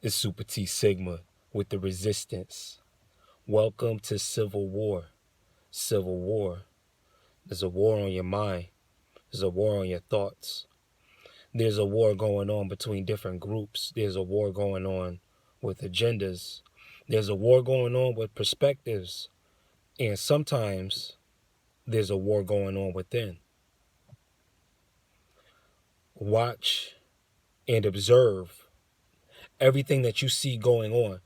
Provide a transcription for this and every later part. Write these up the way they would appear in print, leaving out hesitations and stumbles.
It's Super T Sigma with the Resistance. Welcome to Civil War. Civil War. There's a war on your mind. There's a war on your thoughts. There's a war going on between different groups. There's a war going on with agendas. There's a war going on with perspectives. And sometimes there's a war going on within. Watch and observe everything that you see going on.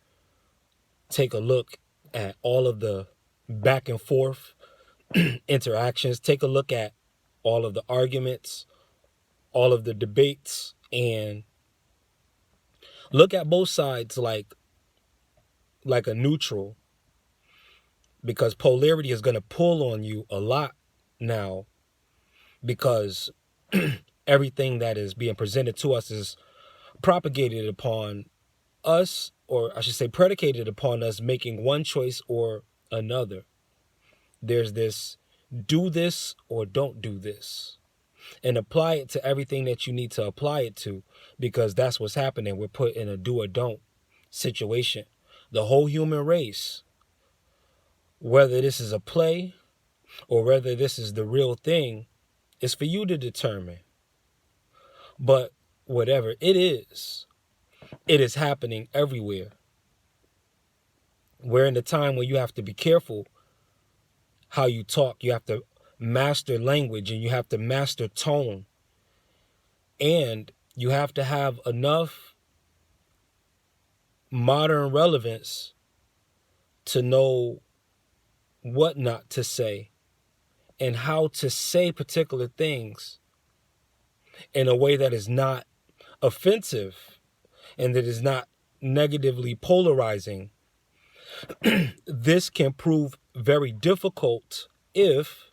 Take a look at all of the back and forth interactions. Take a look at all of the arguments, all of the debates, and look at both sides like a neutral, because polarity is going to pull on you a lot now, because everything that is being presented to us is propagated upon us, or I should say predicated upon us making one choice or another. There's this, do this or don't do this, and apply it to everything that you need to apply it to, because that's what's happening. We're put in a do or don't situation. The whole human race, whether this is a play or whether this is the real thing, is for you to determine. But whatever it is happening everywhere. We're in a time where you have to be careful how you talk. You have to master language, and you have to master tone. And you have to have enough modern relevance to know what not to say and how to say particular things in a way that is not offensive and that is not negatively polarizing. This can prove very difficult if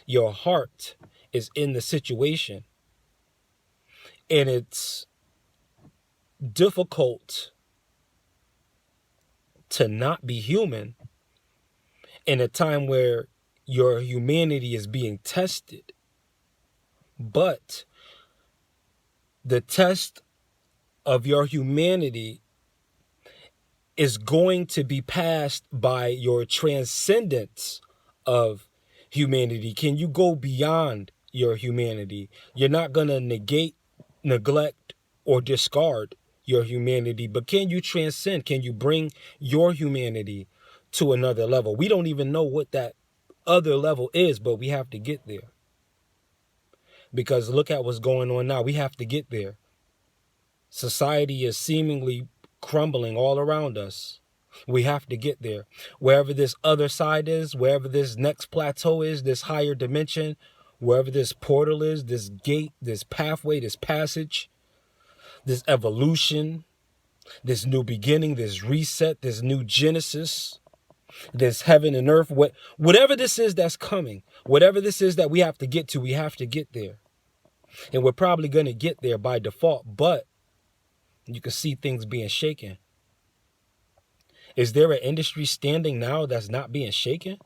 your heart is in the situation. And it's difficult to not be human in a time where your humanity is being tested. But the test of your humanity is going to be passed by your transcendence of humanity. Can you go beyond your humanity? You're not going to negate, neglect, or discard your humanity, but can you transcend? Can you bring your humanity to another level? We don't even know what that other level is, but we have to get there. Because look at what's going on now. We have to get there. Society is seemingly crumbling all around us. We have to get there. Wherever this other side is, wherever this next plateau is, this higher dimension, wherever this portal is, this gate, this pathway, this passage, this evolution, this new beginning, this reset, this new Genesis, this heaven and earth, whatever this is that's coming, whatever this is that we have to get to, we have to get there. And we're probably going to get there by default, but you can see things being shaken. Is there an industry standing now that's not being shaken?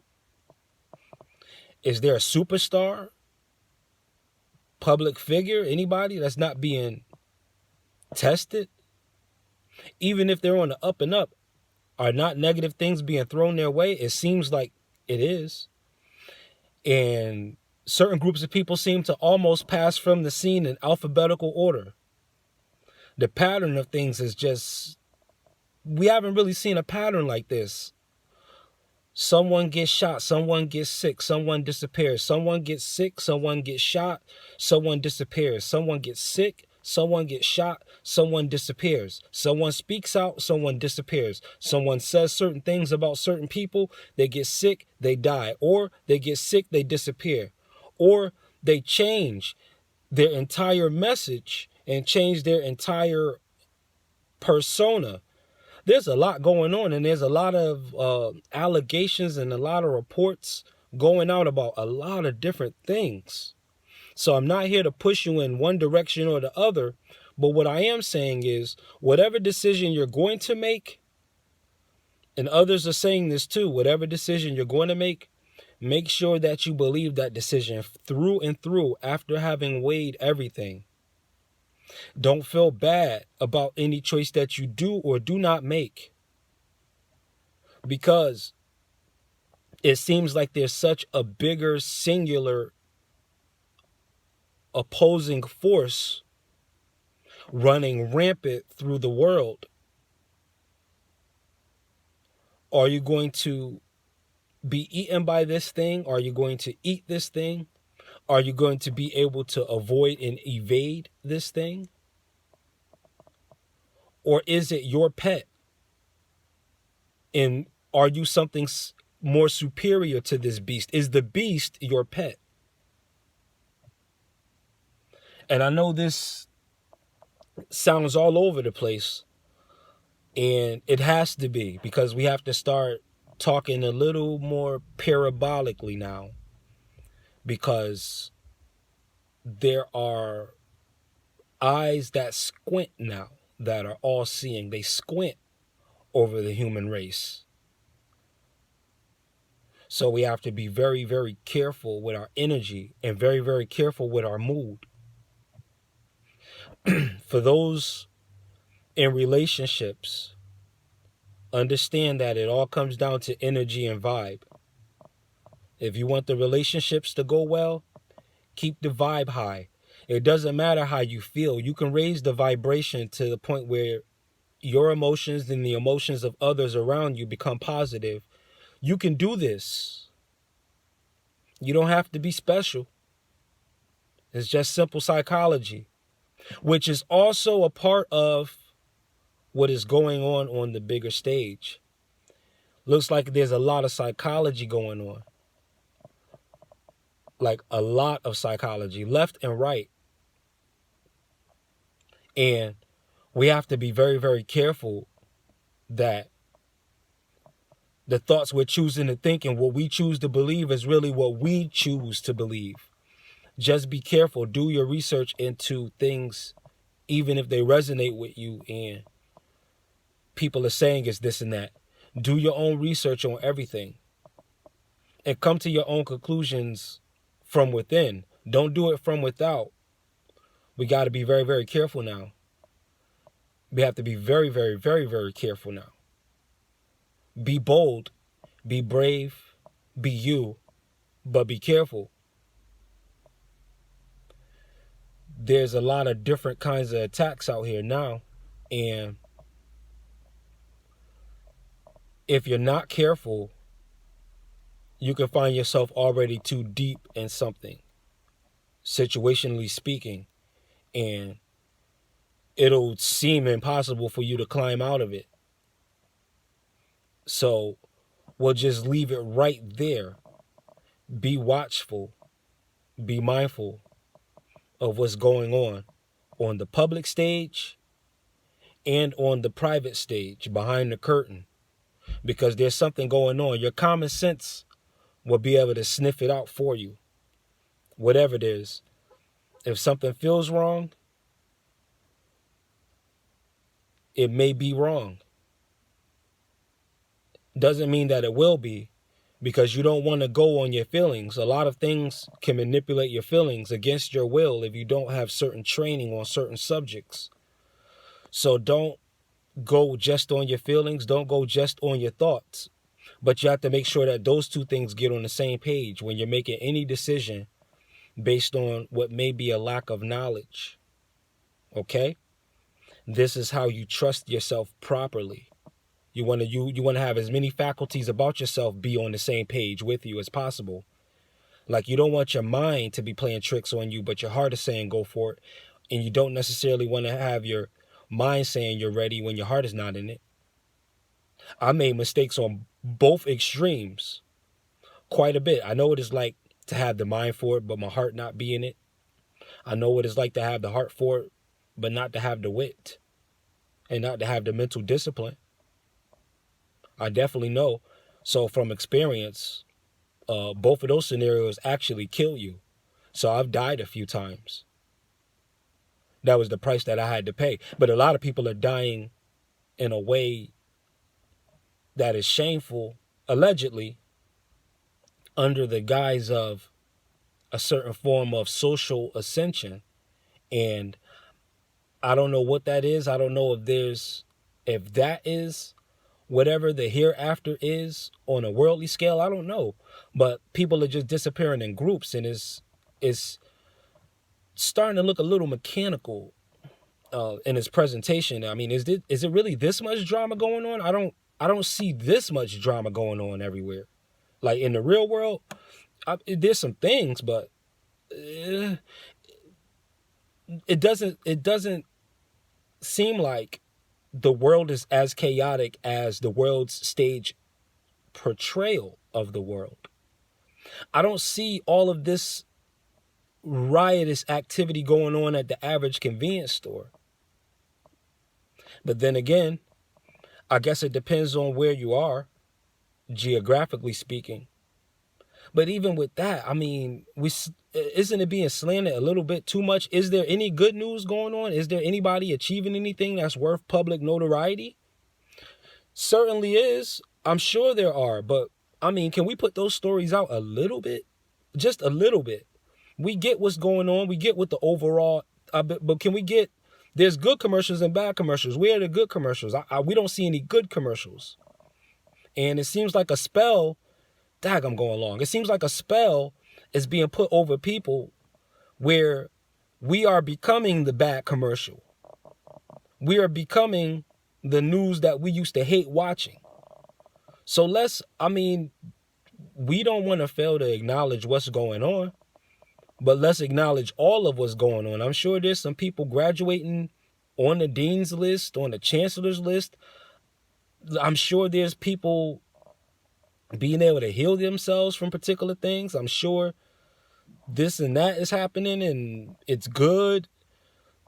Is there a superstar, public figure, anybody that's not being tested? Even if they're on the up and up, are not negative things being thrown their way? It seems like it is. And certain groups of people seem to almost pass from the scene in alphabetical order. The pattern of things is just, we haven't really seen a pattern like this. Someone gets shot, someone gets sick, someone disappears. Someone gets sick, someone gets shot, someone disappears. Someone gets sick, someone gets shot, someone disappears. Someone speaks out, someone disappears. Someone says certain things about certain people, they get sick, they die. Or they get sick, they disappear. Or they change their entire message and change their entire persona. There's a lot going on, and there's a lot of allegations and a lot of reports going out about a lot of different things. So I'm not here to push you in one direction or the other, but what I am saying is whatever decision you're going to make, and others are saying this too, whatever decision you're going to make sure that you believe that decision through and through after having weighed everything. Don't feel bad about any choice that you do or do not make, because it seems like there's such a bigger singular opposing force running rampant through the world. Are you going to be eaten by this thing? Are you going to eat this thing? Are you going to be able to avoid and evade this thing? Or is it your pet? And are you something more superior to this beast? Is the beast your pet? And I know this sounds all over the place, and it has to be, because we have to start talking a little more parabolically now, because there are eyes that squint now, that are all seeing. They squint over the human race. So we have to be very, very careful with our energy and very, very careful with our mood. For those in relationships, understand that it all comes down to energy and vibe. If you want the relationships to go well, keep the vibe high. It doesn't matter how you feel. You can raise the vibration to the point where your emotions and the emotions of others around you become positive. You can do this. You don't have to be special. It's just simple psychology, which is also a part of what is going on the bigger stage. Looks like there's a lot of psychology going on. Like a lot of psychology, left and right. And we have to be very, very careful that the thoughts we're choosing to think and what we choose to believe is really what we choose to believe. Just be careful. Do your research into things, even if they resonate with you and people are saying it's this and that. Do your own research on everything and come to your own conclusions from within. Don't do it from without. We got to be very, very careful now. We have to be very, very, very, very careful now. Be bold, be brave, be you, but be careful. There's a lot of different kinds of attacks out here now, and if you're not careful, you can find yourself already too deep in something, situationally speaking, and it'll seem impossible for you to climb out of it. So we'll just leave it right there. Be watchful, be mindful of what's going on the public stage and on the private stage, behind the curtain, because there's something going on. Your common sense will be able to sniff it out for you, whatever it is. If something feels wrong, it may be wrong. Doesn't mean that it will be, because you don't want to go on your feelings. A lot of things can manipulate your feelings against your will if you don't have certain training on certain subjects. So don't go just on your feelings. Don't go just on your thoughts. But you have to make sure that those two things get on the same page when you're making any decision based on what may be a lack of knowledge. Okay? This is how you trust yourself properly. You want to have as many faculties about yourself be on the same page with you as possible. Like, you don't want your mind to be playing tricks on you, but your heart is saying go for it. And you don't necessarily want to have your mind saying you're ready when your heart is not in it. I made mistakes on both extremes quite a bit. I know what it's like to have the mind for it, but my heart not be in it. I know what it's like to have the heart for it, but not to have the wit and not to have the mental discipline. I definitely know. So from experience, both of those scenarios actually kill you. So I've died a few times. That was the price that I had to pay. But a lot of people are dying in a way that is shameful, allegedly, under the guise of a certain form of social ascension. And I don't know what that is. I don't know if that is whatever the hereafter is on a worldly scale. I don't know. But people are just disappearing in groups, and it's starting to look a little mechanical in its presentation. I mean, is it really this much drama going on? I don't see this much drama going on everywhere. Like in the real world, there's some things, but it doesn't seem like the world is as chaotic as the world's stage portrayal of the world. I don't see all of this riotous activity going on at the average convenience store. But then again, I guess it depends on where you are, geographically speaking. But even with that, I mean, isn't it being slanted a little bit too much? Is there any good news going on? Is there anybody achieving anything that's worth public notoriety? Certainly is. I'm sure there are. But, I mean, can we put those stories out a little bit? Just a little bit. We get what's going on. We get what the overall... but can we get... There's good commercials and bad commercials. Where are the good commercials? We don't see any good commercials. And it seems like a spell... Dag, I'm going long. It seems like a spell is being put over people where we are becoming the bad commercial. We are becoming the news that we used to hate watching. So we don't want to fail to acknowledge what's going on, but let's acknowledge all of what's going on. I'm sure there's some people graduating on the dean's list, on the chancellor's list. I'm sure there's people being able to heal themselves from particular things. I'm sure this and that is happening and it's good.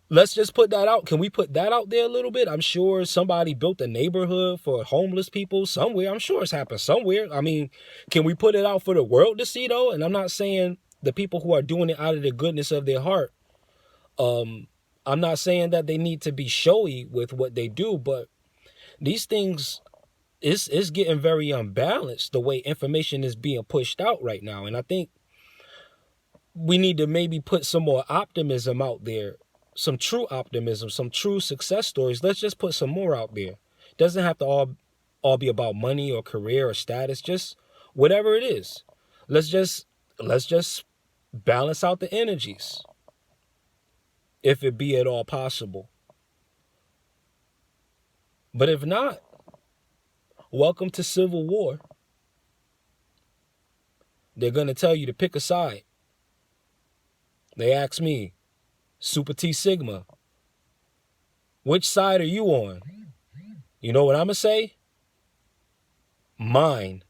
Let's just put that out. Can we put that out there a little bit? I'm sure somebody built a neighborhood for homeless people somewhere. I'm sure it's happened somewhere. I mean, can we put it out for the world to see though? And I'm not saying the people who are doing it out of the goodness of their heart. I'm not saying that they need to be showy with what they do, but these things... It's getting very unbalanced the way information is being pushed out right now. And I think we need to maybe put some more optimism out there, some true optimism, some true success stories. Let's just put some more out there. It doesn't have to all be about money or career or status, just whatever it is. Let's just balance out the energies, if it be at all possible. But if not, welcome to civil war. They're going to tell you to pick a side. They ask me, Super T Sigma, which side are you on? You know what I'm going to say? Mine.